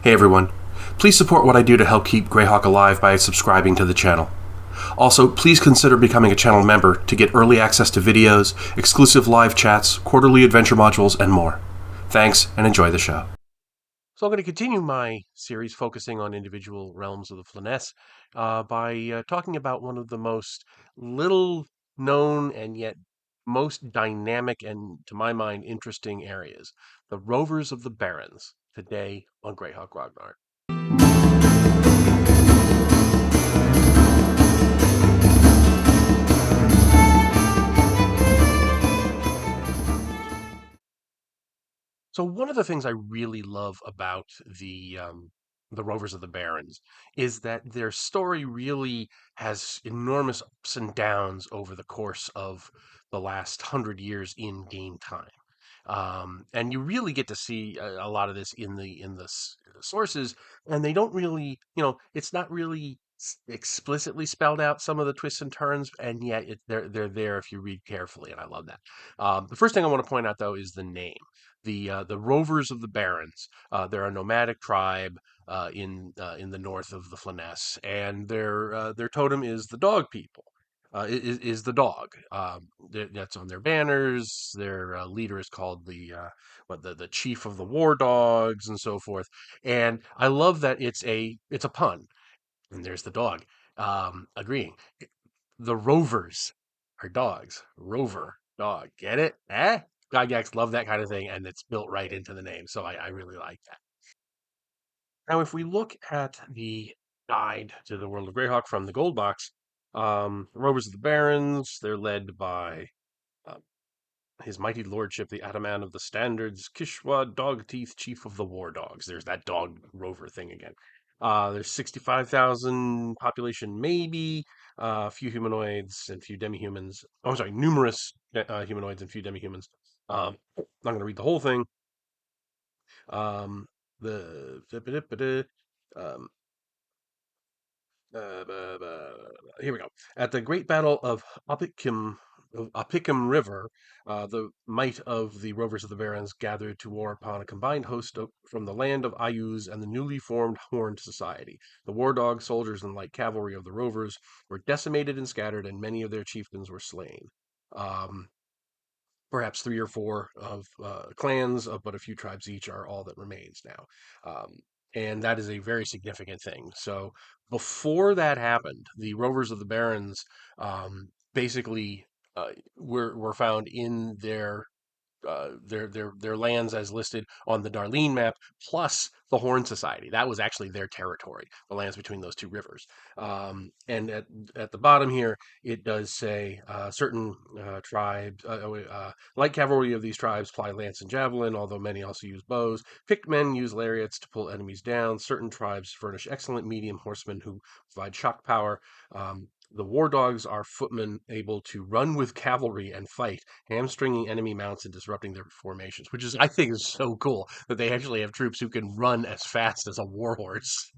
Hey everyone. Please support what I do to help keep Greyhawk alive by subscribing to the channel. Also, please consider becoming a channel member to get early access to videos, exclusive live chats, quarterly adventure modules, and more. Thanks, and enjoy the show. So I'm going to continue my series focusing on individual realms of the Flanaess by talking about one of the most little known and yet most dynamic and, to my mind, interesting areas, the Rovers of the Barrens, today on Greyhawk Ragnar. So one of the things I really love about the Rovers of the Barrens is that their story really has enormous ups and downs over the course of the last 100 years in game time. And you really get to see a lot of this in the sources, and they don't really, it's not really explicitly spelled out some of the twists and turns, and yet they're there if you read carefully, and I love that. The first thing I want to point out though is the name, the Rovers of the Barrens. They're a nomadic tribe in the north of the Flanaess, and their totem is the dog people. Is the dog. That's on their banners. Their leader is called the chief of the war dogs and so forth. And I love that it's a pun. And there's the dog agreeing. The Rovers are dogs. Rover dog. Get it? Eh? Gygax love that kind of thing, and it's built right into the name. So I really like that. Now, if we look at the guide to the world of Greyhawk from the Gold Box, Rovers of the Barrens, they're led by uh, his mighty lordship, the Ataman of the Standards, Kishwa Dogteeth, chief of the war dogs. There's that dog rover thing again. There's 65,000 population, maybe, a few humanoids and few demi-humans. Oh, I'm sorry, numerous humanoids and few demi-humans. I'm not going to read the whole thing. Um, the um, here we go. At the great battle of Apicum River, the might of the Rovers of the Barrens gathered to war upon a combined host from the land of Ayuz and the newly formed Horned Society. The war dogs, soldiers, and light cavalry of the Rovers were decimated and scattered, and many of their chieftains were slain. Um, Perhaps three or four of clans, but a few tribes each are all that remains now. Um, and that is a very significant thing. So before that happened, the Rovers of the Barrens basically were found in their lands as listed on the Darlene map, plus the Horn Society. That was actually their territory, the lands between those two rivers. And at the bottom here, it does say certain tribes, light cavalry of these tribes ply lance and javelin, although many also use bows. Picked men use lariats to pull enemies down. Certain tribes furnish excellent medium horsemen who provide shock power. The war dogs are footmen able to run with cavalry and fight, hamstringing enemy mounts and disrupting their formations, which is I think is so cool that they actually have troops who can run as fast as a warhorse,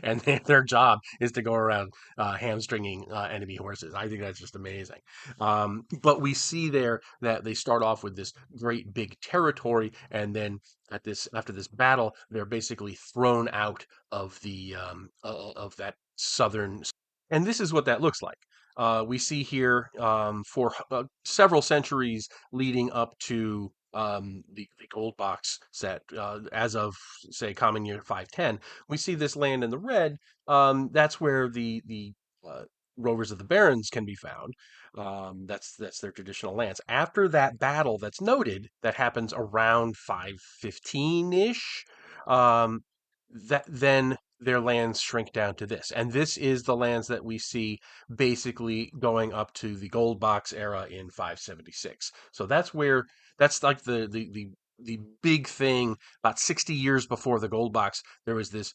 and their job is to go around hamstringing enemy horses. I think that's just amazing. But we see there that they start off with this great big territory, and then after this battle, they're basically thrown out of the of that southern, and this is what that looks like. We see here for several centuries leading up to the gold box set, as of say Common Year 510, we see this land in the red. That's where the Rovers of the Barrens can be found. That's their traditional lands. After that battle that's noted, that happens around 515 ish. Um, that then their lands shrink down to this. And this is the lands that we see basically going up to the gold box era in 576. So that's like the big thing. About 60 years before the gold box, there was this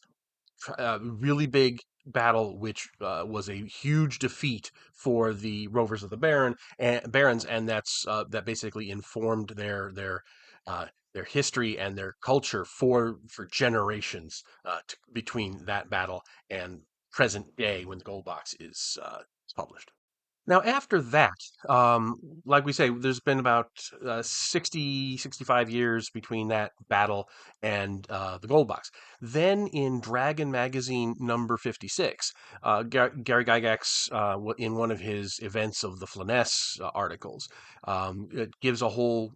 really big battle, which was a huge defeat for the Rovers of the Barrens, and that basically informed their history and their culture for generations between that battle and present day when the Gold Box is published. Now, after that, um, like we say, there's been about 60, 65 years between that battle and the gold box. Then in Dragon Magazine number 56, Gary Gygax, in one of his Events of the Flanaess articles, it gives a whole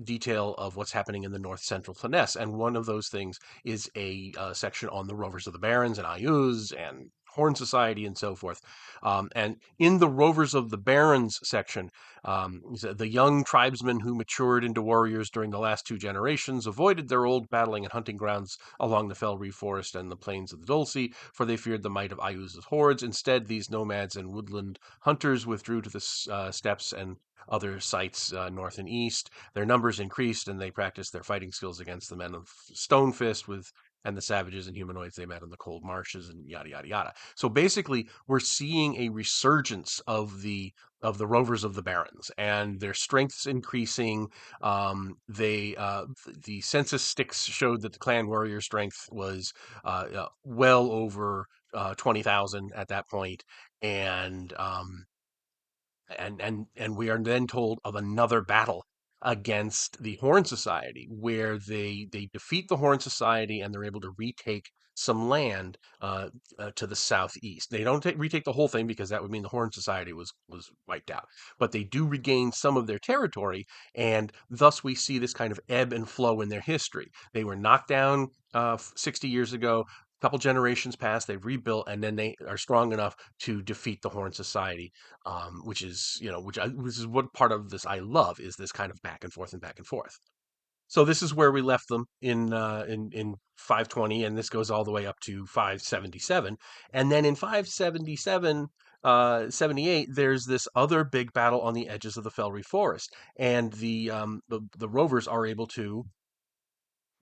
detail of what's happening in the north central Flanaess. And one of those things is a section on the Rovers of the Barrens and Ayuz and Horn Society and so forth. And in the Rovers of the Barrens section, the young tribesmen who matured into warriors during the last two generations avoided their old battling and hunting grounds along the Fell Reef Forest and the plains of the Dulce, for they feared the might of Ayuz's hordes. Instead, these nomads and woodland hunters withdrew to the steppes and other sites north and east. Their numbers increased, and they practiced their fighting skills against the men of Stone Fist with and the savages and humanoids they met in the cold marshes and yada yada yada. So basically, we're seeing a resurgence of the rovers of the Barrens, and their strength's increasing. The census sticks showed that the clan warrior strength was well over 20,000 at that point, and and we are then told of another battle against the Horn Society, where they defeat the Horn Society and they're able to retake some land to the southeast. They don't retake the whole thing because that would mean the Horn Society was wiped out, but they do regain some of their territory, and thus we see this kind of ebb and flow in their history. They were knocked down 60 years ago. A couple generations pass, they've rebuilt, and then they are strong enough to defeat the Horn Society, which is which is what part of this I love is this kind of back and forth and back and forth. So this is where we left them in 520, and this goes all the way up to 577, and then in 577. 78, there's this other big battle on the edges of the Felry Forest, and the Rovers are able to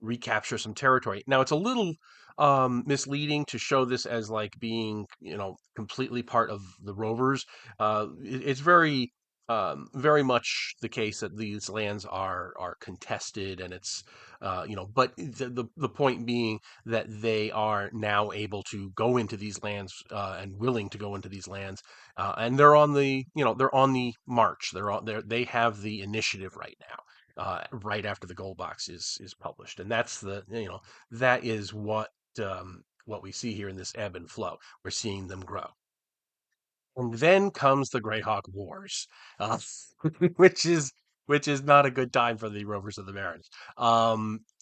recapture some territory. Now it's a little misleading to show this as like being, completely part of the Rovers. It's very much the case that these lands are contested, and it's but the point being that they are now able to go into these lands and willing to go into these lands, and they're on the they're on the march. They have the initiative right now, right after the gold box is published, and that's that is what we see here in this ebb and flow. We're seeing them grow. And then comes the Greyhawk Wars, uh, which is not a good time for the Rovers of the Barrens.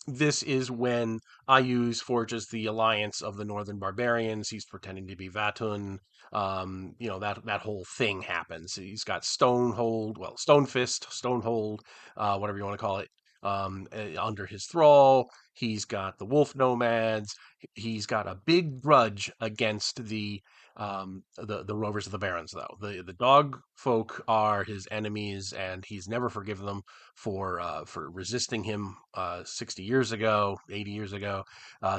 This is when Ayuz forges the alliance of the Northern Barbarians. He's pretending to be Vatun. That whole thing happens. He's got Stonehold, well, Stonefist, Stonehold, whatever you want to call it, under his thrall. He's got the Wolf Nomads. He's got a big grudge against the rovers of the Barrens, though. The dog folk are his enemies, and he's never forgiven them for resisting him 60 years ago, 80 years ago.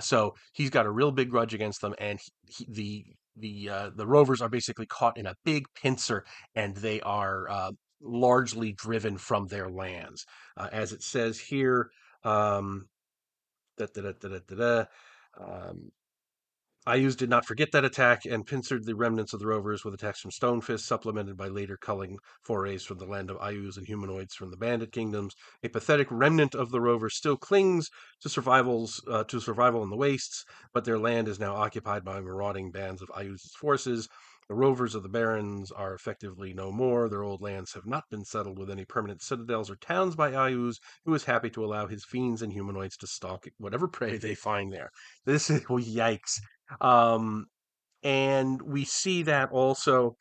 So he's got a real big grudge against them, and the rovers are basically caught in a big pincer, and they are largely driven from their lands, as it says here. Um, da, da, da, da, da, da, um, Ayuz did not forget that attack and pincered the remnants of the rovers with attacks from Stonefist, supplemented by later culling forays from the land of Ayuz and humanoids from the bandit kingdoms. A pathetic remnant of the rovers still clings to survival in the wastes, but their land is now occupied by marauding bands of Ayuz's forces. The rovers of the Barrens are effectively no more. Their old lands have not been settled with any permanent citadels or towns by Ayuz, who is happy to allow his fiends and humanoids to stalk whatever prey they find there. This is, well, yikes. Um, and we see that also.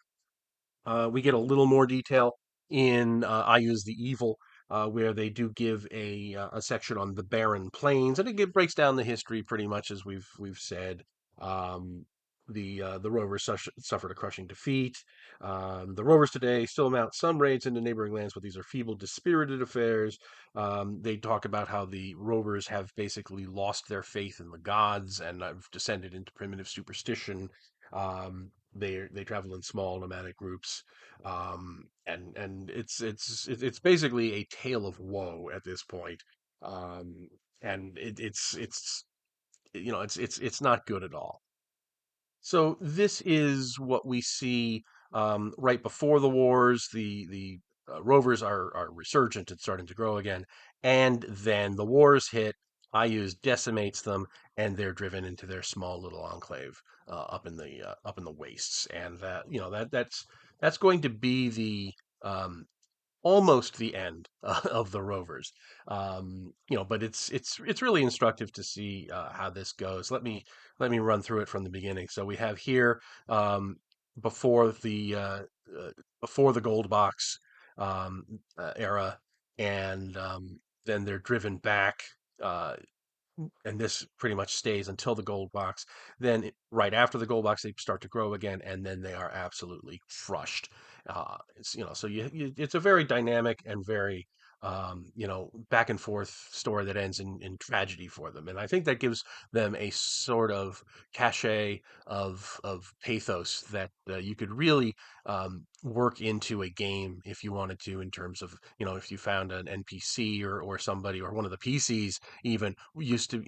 We get a little more detail in I Use the Evil, where they do give a section on the barren plains, and breaks down the history pretty much as we've said. Um, the Rovers suffered a crushing defeat. The Rovers today still mount some raids into neighboring lands, but these are feeble, dispirited affairs. They talk about how the Rovers have basically lost their faith in the gods and have descended into primitive superstition. They travel in small nomadic groups, and it's basically a tale of woe at this point, and it's not good at all. So this is what we see. right before the wars, the Rovers are resurgent and starting to grow again, and then the wars hit. IU's decimates them, and they're driven into their small little enclave up in the wastes, and that's going to be the um, almost the end of the Rovers. But it's really instructive to see how this goes. Let me run through it from the beginning. So we have here um, before the uh, before the gold box era, and then they're driven back. And this pretty much stays until the gold box. Then, right after the gold box, they start to grow again, and then they are absolutely crushed. It's a very dynamic and very back and forth story that ends in tragedy for them, and I think that gives them a sort of cachet of pathos that you could really work into a game if you wanted to, in terms of, if you found an NPC or somebody or one of the PCs even used to,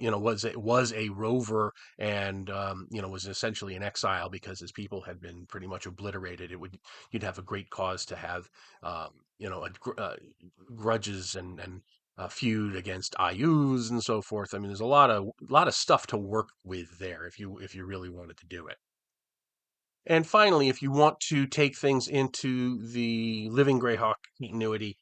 was a rover, and was essentially in exile because his people had been pretty much obliterated. You'd have a great cause to have grudges and feud against IUs and so forth. I mean, there's a lot of stuff to work with there if you really wanted to do it. And finally, if you want to take things into the Living Greyhawk continuity,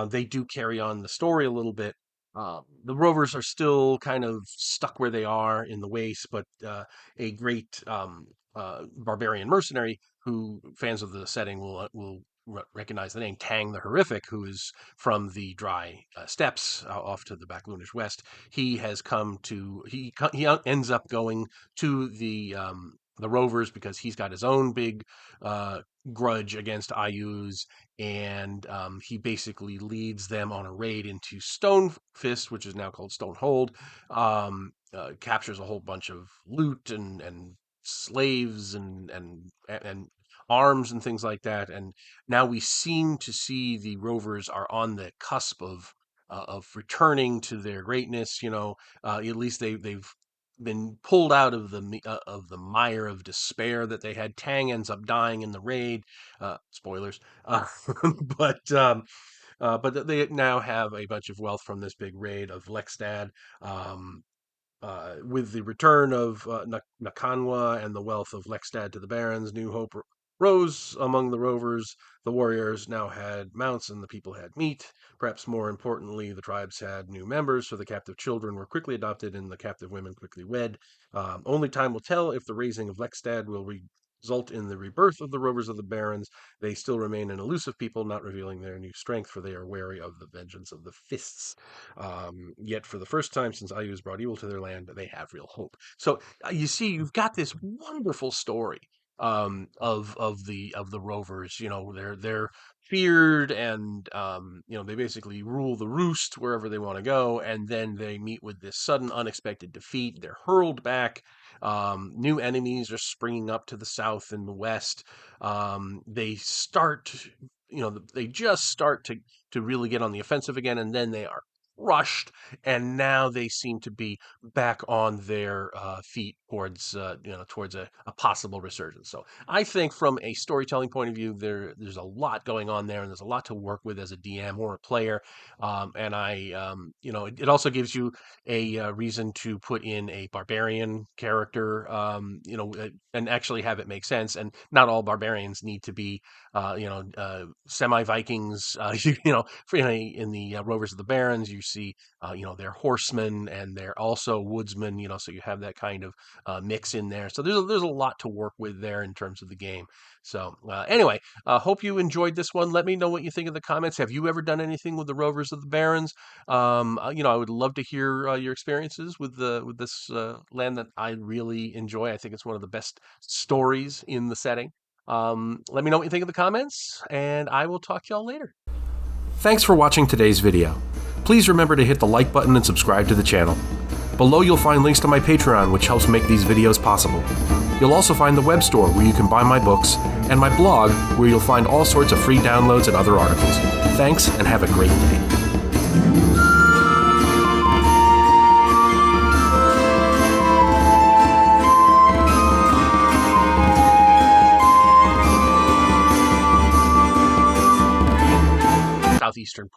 they do carry on the story a little bit. The Rovers are still kind of stuck where they are in the waste, but a great barbarian mercenary who fans of the setting will recognize the name, Tang the Horrific, who is from the dry steppes off to the Backloonish West. He has come to he ends up going to the Rovers because he's got his own big uh, grudge against IU's, and he basically leads them on a raid into Stone Fist, which is now called Stonehold. Captures a whole bunch of loot and slaves and arms and things like that. And now we seem to see the Rovers are on the cusp of returning to their greatness. At least they've been pulled out of the mire of despair that they had. Tang ends up dying in the raid. Spoilers, but they now have a bunch of wealth from this big raid of Lexstad. Um, with the return of Nakanwa and the wealth of Lexstad to the Barrens, new hope rose among the Rovers. The warriors now had mounts and the people had meat. Perhaps more importantly, the tribes had new members, so the captive children were quickly adopted and the captive women quickly wed. Only time will tell if the raising of Lexstad will result in the rebirth of the Rovers of the Barrens. They still remain an elusive people, not revealing their new strength, for they are wary of the vengeance of the Fists. Yet, for the first time since Ayus brought evil to their land, they have real hope. So you see, you've got this wonderful story of the Rovers. They're feared, and they basically rule the roost wherever they want to go, and then they meet with this sudden, unexpected defeat. They're hurled back. New enemies are springing up to the south and the west. They start. They just start to really get on the offensive again, and then they are rushed, and now they seem to be back on their feet towards a possible resurgence. So I think from a storytelling point of view, there's a lot going on there, and there's a lot to work with as a DM or a player. And it also gives you a reason to put in a barbarian character, and actually have it make sense. And not all barbarians need to be semi Vikings. In the Rovers of the Barrens, you see, they're horsemen and they're also woodsmen. So you have that kind of mix in there. So there's a lot to work with there in terms of the game. So anyway, hope you enjoyed this one. Let me know what you think in the comments. Have you ever done anything with the Rovers of the Barrens? I would love to hear your experiences with this land that I really enjoy. I think it's one of the best stories in the setting. Let me know what you think in the comments, and I will talk to y'all later. Thanks for watching today's video. Please remember to hit the like button and subscribe to the channel. Below you'll find links to my Patreon, which helps make these videos possible. You'll also find the web store where you can buy my books, and my blog where you'll find all sorts of free downloads and other articles. Thanks, and have a great day.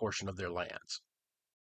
portion of their lands.